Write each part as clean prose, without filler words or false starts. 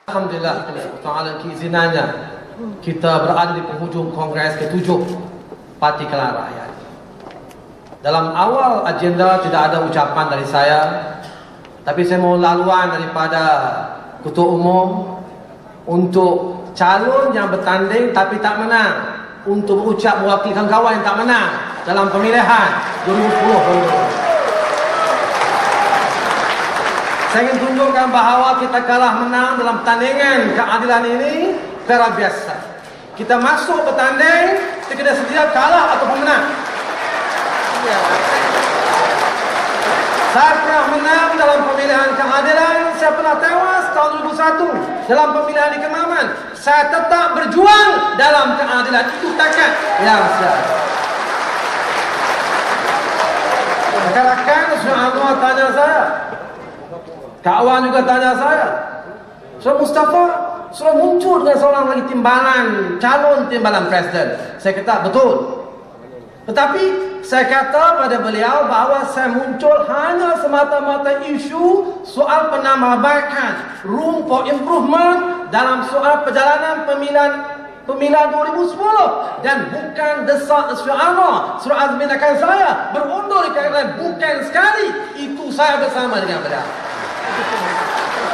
Alhamdulillah Ta'ala keizinannya kita berada di penghujung Kongres ke-7 Parti Kelana Rakyat. Dalam awal agenda tidak ada ucapan dari saya, tapi saya mau laluan daripada Ketua Umum untuk calon yang bertanding tapi tak menang, untuk berucap mewakili kawan-kawan yang tak menang dalam pemilihan 2010. Saya ingin tunjukkan bahawa kita kalah menang dalam pertandingan keadilan ini secara biasa. Kita masuk bertanding, kita sedia kalah ataupun menang. Saya pernah menang dalam pemilihan keadilan, saya pernah tewas tahun 2001 dalam pemilihan di Kemaman. Saya tetap berjuang dalam keadilan, itu tekad yang saya ada. Rekan-rekan semua tanya saya, kawan juga tanya saya, Saudara Mustafa sudah muncul dengan seorang lagi timbalan, calon timbalan presiden. Saya kata betul. Tetapi saya kata pada beliau bahawa saya muncul hanya semata-mata isu soal penambahbaikan, room for improvement dalam soal perjalanan pemilihan 2010, dan bukan desak Suara Azmin akan saya berundur di kerajaan, bukan sekali. Itu saya bersama dengan beliau.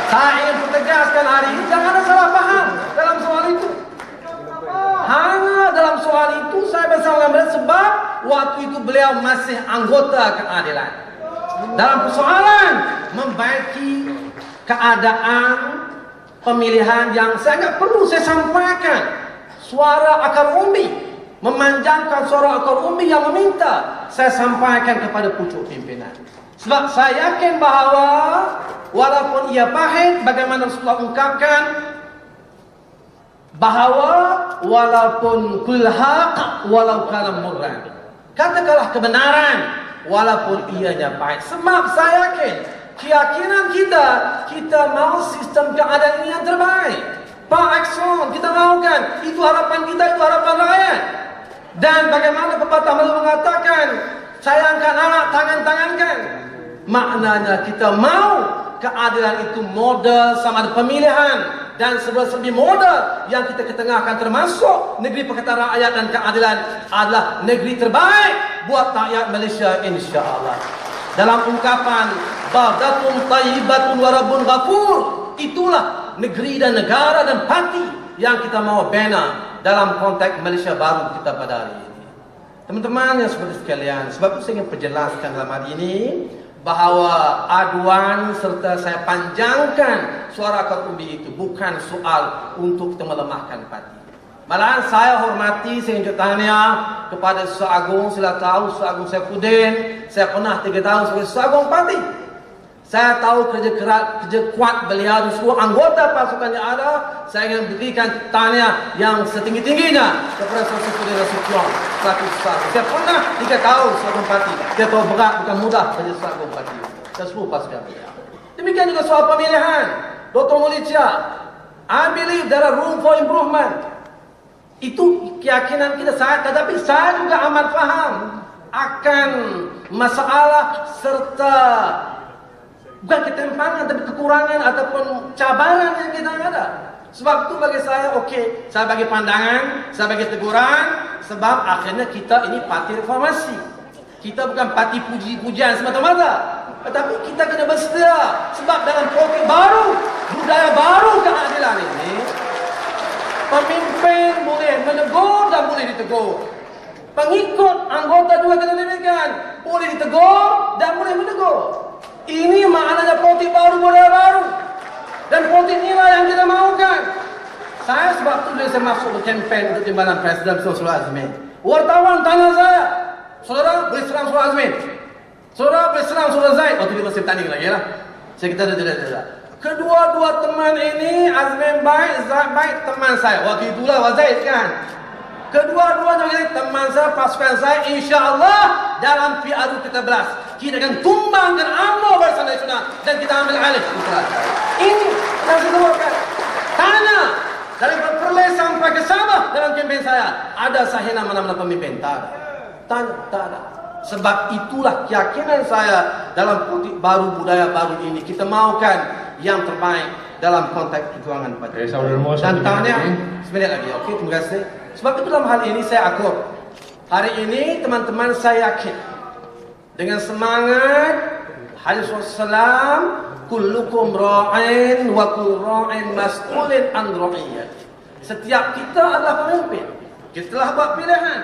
Saya ingin pertegaskan hari ini, jangan ada salah faham dalam soal itu. Hanya dalam soal itu saya bersama dengan beliau sebab waktu itu beliau masih anggota keadilan. Dalam persoalan membaiki keadaan pemilihan yang sangat perlu saya sampaikan, suara akar umbi, memanjangkan suara akar umbi yang meminta saya sampaikan kepada pucuk pimpinan. Sebab saya yakin bahawa walaupun ia pahit, bagaimana Rasulullah ungkapkan bahawa walaupun kul haq walau kana murran, katakanlah kebenaran walaupun ianya pahit. Sebab saya yakin, keyakinan kita mahu sistem keadaan ini yang terbaik. Pak Akson, kita mahukan, itu harapan kita, itu harapan rakyat. Dan bagaimana pepatah Melayu mengatakan, sayangkan anak, tangan-tangankan. Maknanya kita mau keadilan itu model sama ada pemilihan, dan serba-serbi model yang kita ketengahkan termasuk negeri Pakatan Rakyat dan keadilan adalah negeri terbaik buat rakyat Malaysia, insya-Allah. Dalam ungkapan baldatun thayyibatun wa rabbun ghafur, itulah negeri dan negara dan parti yang kita mahu bina dalam konteks Malaysia baru kita pada hari ini. Teman-teman yang seperti sekalian, sebab itu saya ingin perjelaskan dalam hari ini bahawa aduan serta saya panjangkan suara akar umbi itu bukan soal untuk kita melemahkan parti. Malahan saya hormati, saya ingin tanya kepada Susah Agung, sila tahu Susah Agung Saifuddin, saya pernah 3 tahun sebagai Susah Agung parti. Saya tahu kerja keras, kerja kuat beliau dan seluruh anggota pasukan yang ada. Saya ingin berikan tanya yang setinggi-tingginya kepada Saifuddin Nasution selaku Susah Agung. Saya pernah 3 tahun Susah Agung parti. Saya tahu berat, bukan mudah kerja Susah Agung parti dan seluruh pasukan beliau. Demikian juga soal pemilihan Dr. Mulycia, I believe there are room for improvement. Itu keyakinan kita, tetapi saya juga amat faham akan masalah serta bukan ketimpangan tapi kekurangan ataupun cabaran yang kita ada. Sebab itu bagi saya, okey, saya bagi pandangan, saya bagi teguran, sebab akhirnya kita ini parti reformasi. Kita bukan parti puji-pujian semata-mata, tetapi kita kena bersedia. Sebab dalam politik baru, budaya baru keadilan ini, pemimpin boleh menegur dan boleh ditegur. Pengikut anggota juga kena demikian, boleh ditegur dan boleh menegur. Ini maknanya politik baru, budaya baru. Dan politik inilah yang kita mahukan. Saya sebab itu saya masuk ke kempen untuk timbalan Presiden Saudara Azmin. Wartawan tanya saya, saudara boleh serang Saudara Azmin? Saudara boleh serang Saudara Zaid? Waktu itu masih bertanding lagi lah. Saya kata tidak. Kedua-dua teman ini, Azmin baik, Zaid baik, teman saya. Waktu itulah Zaid kan. Kedua-duanya teman saya, pasukan saya, insya-Allah dalam PRU kita belas, kita akan tumbangkan UMNO Barisan Nasional dan kita ambil alih. Ini yang saya sebutkan. Tanya dari Perlis sampai ke Sabah dalam kempen saya, ada sahih nama-nama pemimpin? Tak ada. Tanya, tak ada. Sebab itulah keyakinan saya dalam politik baru, budaya baru ini. Kita mahukan yang terbaik dalam konteks perjuangan pada. Dan tahniah, seminit lagi. Okey, terima kasih. Sebab itu dalam hal ini saya akur. Hari ini teman-teman saya yakin dengan semangat hadis Rasulullah, kullukum ra'in wa kullu ra'in mas'ulun an ra'iyati. Setiap kita adalah pemimpin. Kita telah buat pilihan.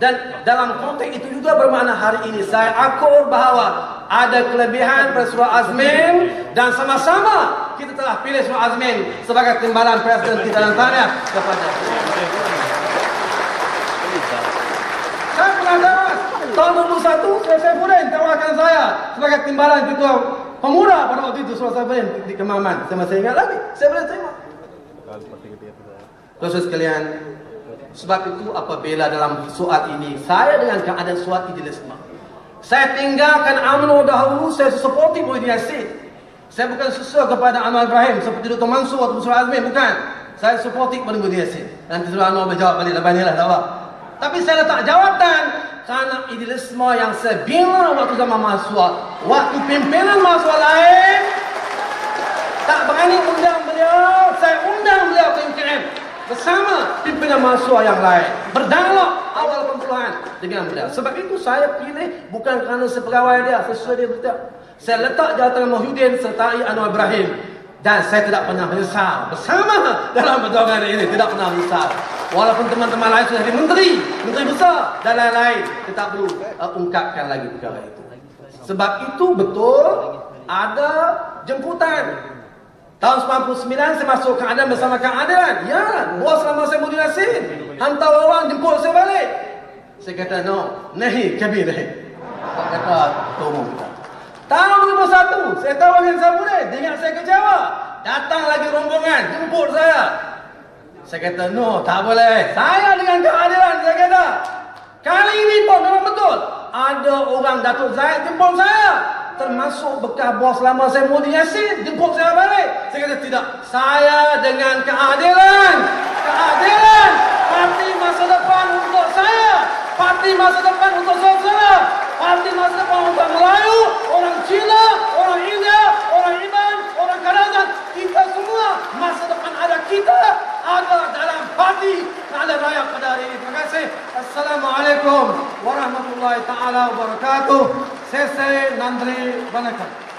Dan dalam konteks itu juga bermakna hari ini saya akur bahawa ada kelebihan pada surah Azmin dan sama-sama kita telah pilih surah Azmin sebagai timbalan Presiden kita dan tahniah kepada. Saya pernah dapat tahun 2001 saya Saifuddin tawarkan saya sebagai timbalan ketua pemuda pada waktu itu surah Saifuddin di Kemaman. Saya masih ingat lagi. Saya boleh terima. Saudara sekalian, sebab itu apabila dalam soal ini saya dengan keadaan suat idealisme, saya tinggalkan UMNO dahulu, saya supporti Muhyiddin Yassin. Saya bukan susul kepada Anwar Ibrahim seperti Dr. Mansur atau Surah Azmin, bukan. Saya supporti kepada Muhyiddin Yassin. Nanti Surah Anwar berjawab balik lepas ni lah, tak apa. Tapi saya letak jawatan kerana idealisme yang saya bina waktu zaman mahasiswa, waktu pimpinan mahasiswa lain tak berani undang beliau, saya undang beliau ke UKM bersama pimpinan mahasiswa yang lain, berdialog awal perpuluhan dengan beliau. Sebab itu saya pilih bukan kerana saya pegawai dia, sesuai dia betul. Saya letak jawatan Muhyiddin sertai Anwar Ibrahim dan saya tidak pernah menyesal bersama dalam perjuangan ini, tidak pernah menyesal. Walaupun teman-teman lain sudah jadi menteri besar dan lain-lain, kita tak perlu ungkapkan lagi perkara itu. Sebab itu betul ada jemputan. Tahun 99 saya masuk keadaan bersama keadilan. Ya, bos lama saya Muhyiddin Yassin hantar orang jemput saya balik. Saya kata no, nahi kami nahi. Saya kata tolong kita. Tahun 2001 saya tahu dengan Saifuddin, dia ingat saya kecewa. Datang lagi rombongan jemput saya. Saya kata no, tak boleh. Saya dengan keadilan, saya kata. Kali ini pun memang betul. Ada orang Datuk Zahid jemput saya. Termasuk bekas bos lama saya Muhyiddin Yassin jemput saya balik. Saya kata tidak, saya dengan keadilan, parti masa depan untuk saya, parti masa depan untuk saudara, parti masa depan untuk Melayu, orang Cina, orang India, orang Iban, orang Kadazan, kita semua masa depan ada kita, ada dalam parti ada rakyat pada hari ini. Terima kasih. Assalamualaikum warahmatullahi taala wabarakatuh. Sese Nandri Vanakkam.